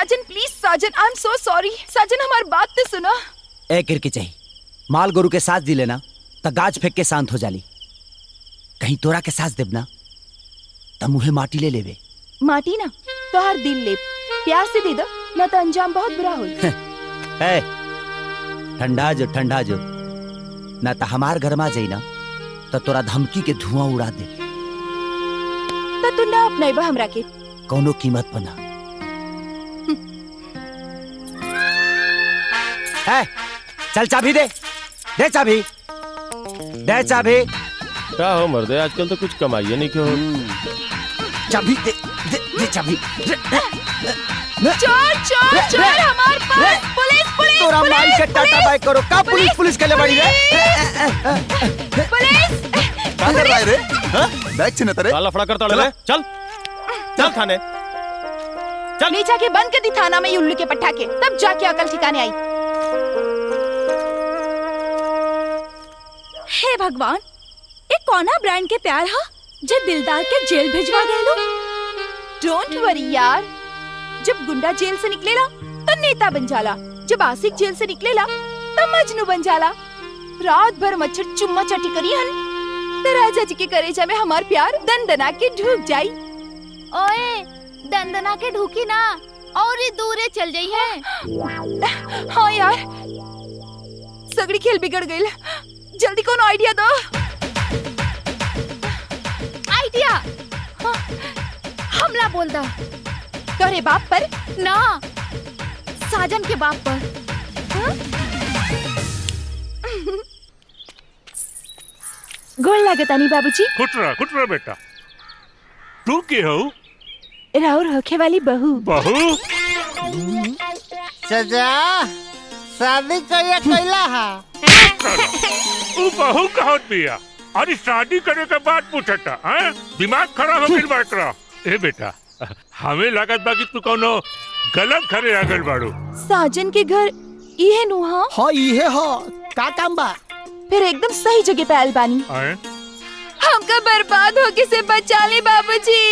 Sajan please Sajan, I am so sorry Sajan, हमारी बात तो सुनो। ए किरकी चाहिए माल गोरु के साथ दी लेना तो गाज फेंक के शांत हो जाली। कहीं तोरा के साथ देबना तो मुहे माटी ले लेवे। माटी ना तो हर दिल ले, प्यार से दे दो ना तो अंजाम बहुत बुरा हो। ठंडा जो ना तो हमार घर में जाई ना तो तोरा धमकी के धुआं उड़ा दे। तो तू ना अपनाइबा हमरा के कोनो कीमत पर ना। चल चाबी दे चाबी, दे चाबी। क्या हो मर्दे, आजकल तो कुछ कमाइए नहीं क्यों? चाबी दे चाबी। चोर हमारे पास, पुलिस तोरा माई के टाटा बाय करो का पुलिस के ले बड़ी रे। पुलिस क्या कर रहा है रे? बैग छीने तेरे काला फड़ा करता ले। चल थाने चल। ले जाके बंद कर दी थाना में ये उल्लू के पट्टा के, तब जाके अकल ठिकाने आई। हे भगवान, एक कौना ब्रांड के प्यार हा जे दिलदार के जेल भिजवा गए लो। डोंट वरी यार, जब गुंडा जेल से निकलेला तो नेता बन जाला, जब आशिक जेल से निकलेला तो मजनू बन जाला। रात भर मच्छर चुम्मा चाटी करी हन तो राजा जी के करेजा में हमार प्यार दंदना के ढूक जाई। ओए दंदना के ढूकी ना और ही दूरे चल जाई है। हाँ यार, सगड़ी खेल बिगड़ गई। जल्दी कौन आइडिया दो। आइडिया? हाँ, हमला बोल दा। तोरे बाप पर ना, साजन के बाप पर। हाँ? गोल लागतानी बाबूजी। कुटरा बेटा, तू के हो? राउर होखे वाली बहू। सजा शादी कैला हा? तू बहू कहत बिया, अरे शादी करे के बाद पूछता है? दिमाग खराब हो गइल बाकरा। ए बेटा, हमें लागत बा कि तू कोनो गलत घरे आ गइल बाड़ू। साजन के घर इहे नुहा? हाँ इहे हो। का काम बा? फिर एकदम सही जगह पे आयल बानी। हमका बर्बाद होके से बचा ले बाबूजी।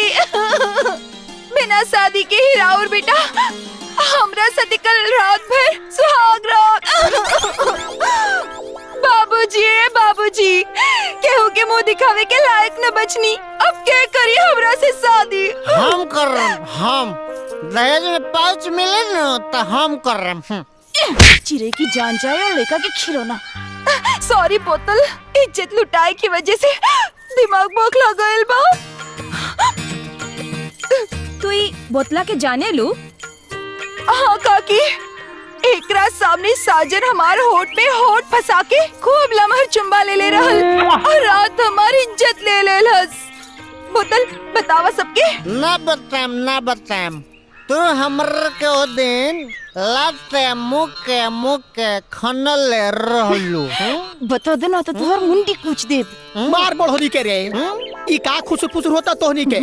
बिना शादी के ही राउर बेटा हमरा साथे कल रात भर सुहाग रात। बाबूजी केहू के मुंह दिखावे के लायक न बचनी, अब क्या करी हमरा से शादी? हम कर रहे, हम दहेज में पाउच मिले न तो हम कर रहे। चिरे की जान जाए और लेका के खिलौना। सॉरी बोतल, इज्जत लुटाए की वजह से दिमाग बोखला गइल बा। तू बोतला के जाने लू? हाँ काकी, एकरा सामने साजन हमार होठ में होठ फंसा के खूब लमहर चुम्बा ले रहल और रात हमारी इज्जत ले लेलस। बोतल बतावा सबके। ना बताएम। तू हमर के ओ दिन लाते मुके खनल रहलू। बता देना तो तोहर मुंडी कुछ देब। मार बढ़ोनी के रे। ई का खुसुर होता तोहनी के?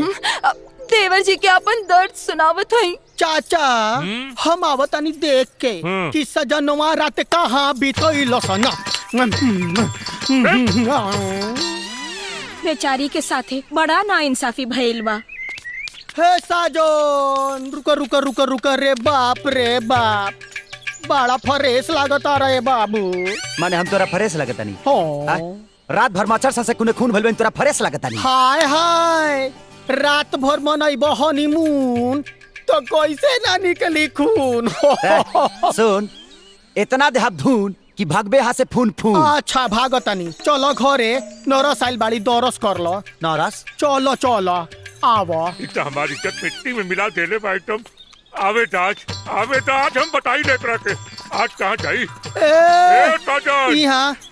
देवर जी के अपन दर्द सुनावत हई। चाचा हम आवतानी देख के कि सजनवा रात कहाँ बीतइल सन। बेचारी के साथे बड़ा नाइंसाफी भइल बा। हे साजन रुका रे बाप बड़ा फरेश लागता रे बाबू। माने हम तोरा फरेश लगता नहीं? हाँ। रात भर मच्छर से कुने खून भइल तोरा फरेश लगता नहीं? हाय रात भर मनइब हनीमून तो कैसे ना निकली खून। सुन, इतना देह धून कि भागबे यहाँ से फून। अच्छा भागतानी, चलो घरे नरस आइल बाड़ी दरस कर लो। नरस? चलो आवा। हमारी इज्जत मिट्टी में मिला देले भाई तुम। आवे आज हम बताई दे के आज कहाँ जाई?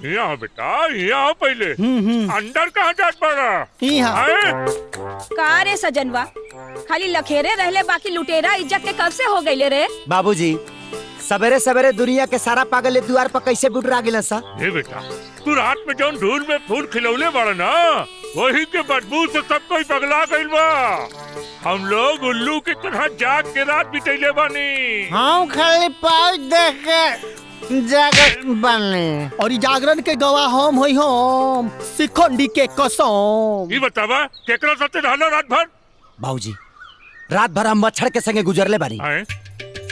यहाँ बेटा, यहाँ पहले अंदर कहाँ जात पड़ा? का रे सजनवा, खाली लखेरे रहले बाकी लुटेरा इज्जत के कब से हो गईले रे? बाबूजी सवेरे दुनिया के सारा पागल द्वार पर कैसे बुटरा गेलन सा? बेटा, तू रात में जौन धूल में फूल खिलौले बड़ा ना, वही के बदबू से सब कोई पगला गइल बा। हम लोग उल्लू की तरह जाग के रात बितैले बानी। हम खाली पाँच देख के जागत बानी और जागरण के गवाह हम होई हम शिखंडी के कसम। ये बतावा केकरा साथे रहलो रात भर? बाबूजी रात भर हम मच्छर के संगे गुजरले बानी।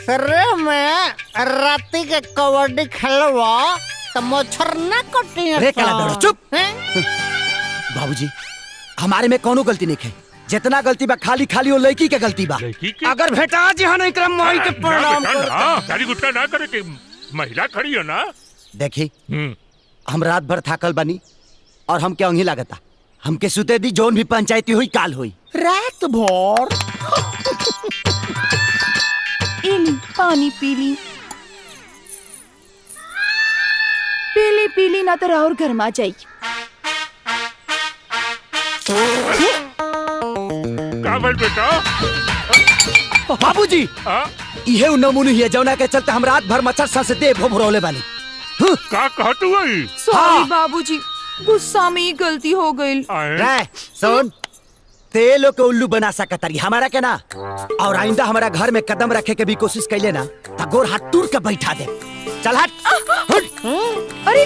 अरे मैं राती के कबड्डी खेलवा तो मच्छर न कटी रे काला दड़ो, चुप। बाबूजी हमारे में कोनो गलती नहीं है, जितना गलती बा खाली खाली वो लड़की के गलती बा। लड़की की? अगर भेटा जी हाँ नहीं क्रम माई के प्रणाम ना, करता। ना, गाली गुस्सा ना करे कि महिला खड़ी हो ना। देखी हम रात भर थाकल बनी और हम क्या अंगी लागता, हमके सुते दी, जोन भी पंचायती हुई काल हुई। रात भर इली पानी पीली पीली पीली ना तो और गरमा जाई। का भइल बेटा? बाबूजी हाँ? इहे उ नमूने ही है जौना के चलते हम रात भर मच्छर सा से दे भोभरौले बानी। का कहत हुई? सॉरी बाबूजी, गुस्सा में ही गलती हो गई। रे सुन, ते लोग के उल्लू बना सकतारी, हमारा के ना। और आइंदा हमारा घर में कदम रखे के भी कोशिश कैले ना तो गोर हाथ टूट के बैठा दे। चल हट, हट। अरे